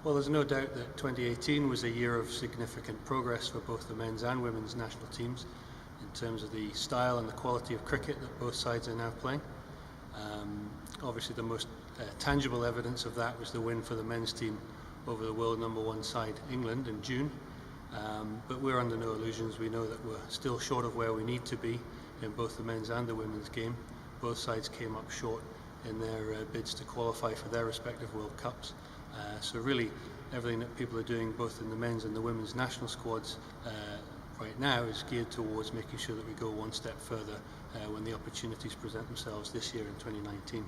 Well, there's no doubt that 2018 was a year of significant progress for both the men's and women's national teams in terms of the style and the quality of cricket that both sides are now playing. Obviously the most tangible evidence of that was the win for the men's team over the world #1 side England in June. But we're under no illusions. We know that we're still short of where we need to be in both the men's and the women's game. Both sides came up short in their bids to qualify for their respective World Cups. So really everything that people are doing both in the men's and the women's national squads right now is geared towards making sure that we go one step further when the opportunities present themselves this year in 2019.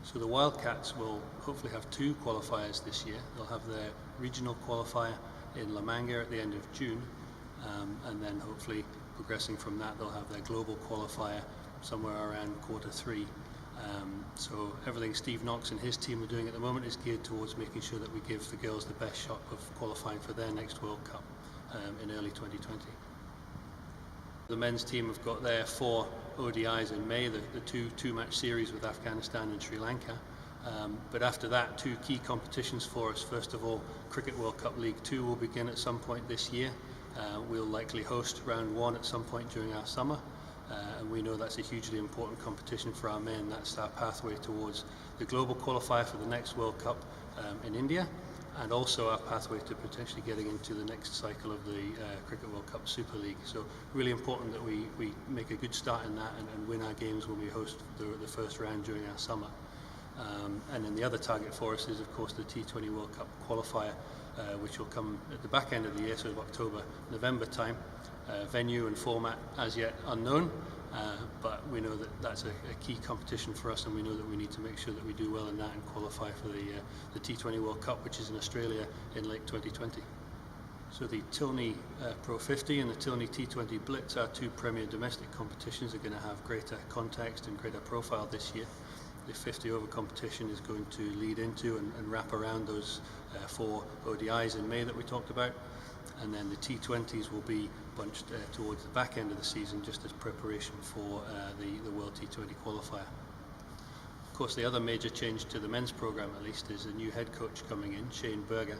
So the Wildcats will hopefully have two qualifiers this year. They'll have their regional qualifier in La Manga at the end of June, and then hopefully progressing from that they'll have their global qualifier somewhere around Q3. So everything Steve Knox and his team are doing at the moment is geared towards making sure that we give the girls the best shot of qualifying for their next World Cup in early 2020. The men's team have got their 4 ODIs in May, the two-match series with Afghanistan and Sri Lanka. But after that, 2 key competitions for us. First of all, Cricket World Cup League 2 will begin at some point this year. We'll likely host round 1 at some point during our summer. And we know that's a hugely important competition for our men. That's our pathway towards the global qualifier for the next World Cup in India, and also our pathway to potentially getting into the next cycle of the Cricket World Cup Super League. So really important that we make a good start in that and win our games when we host the first round during our summer. And then the other target for us is of course the T20 World Cup qualifier, which will come at the back end of the year, sort of October, November time. Venue and format as yet unknown, but we know that that's a key competition for us, and we know that we need to make sure that we do well in that and qualify for the T20 World Cup, which is in Australia in late 2020. So the Tilney Pro 50 and the Tilney T20 Blitz, our 2 premier domestic competitions, are going to have greater context and greater profile this year. The 50 over competition is going to lead into and wrap around those 4 ODIs in May that we talked about. And then the T20s will be bunched towards the back end of the season, just as preparation for the World T20 qualifier. Of course, the other major change to the men's programme, at least, is a new head coach coming in, Shane Berger.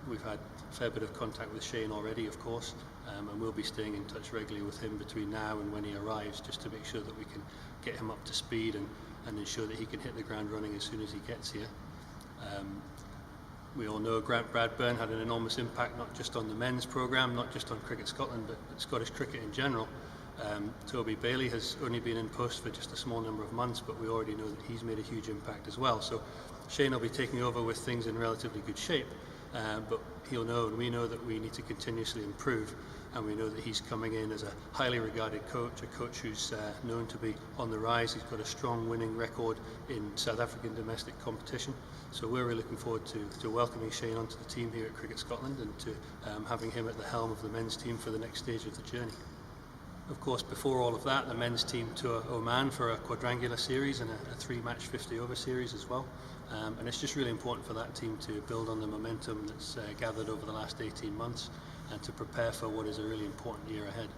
We've had a fair bit of contact with Shane already, of course, and we'll be staying in touch regularly with him between now and when he arrives, just to make sure that we can get him up to speed and ensure that he can hit the ground running as soon as he gets here. We all know Grant Bradburn had an enormous impact, not just on the men's programme, not just on Cricket Scotland, but Scottish cricket in general. Toby Bailey has only been in post for just a small number of months, but we already know that he's made a huge impact as well. So Shane will be taking over with things in relatively good shape, but he'll know, and we know, that we need to continuously improve. And we know that he's coming in as a highly regarded coach, a coach who's known to be on the rise. He's got a strong winning record in South African domestic competition. So we're really looking forward to welcoming Shane onto the team here at Cricket Scotland, and to having him at the helm of the men's team for the next stage of the journey. Of course, before all of that, the men's team tour Oman for a quadrangular series and a 3-match 50 over series as well. And it's just really important for that team to build on the momentum that's gathered over the last 18 months and to prepare for what is a really important year ahead.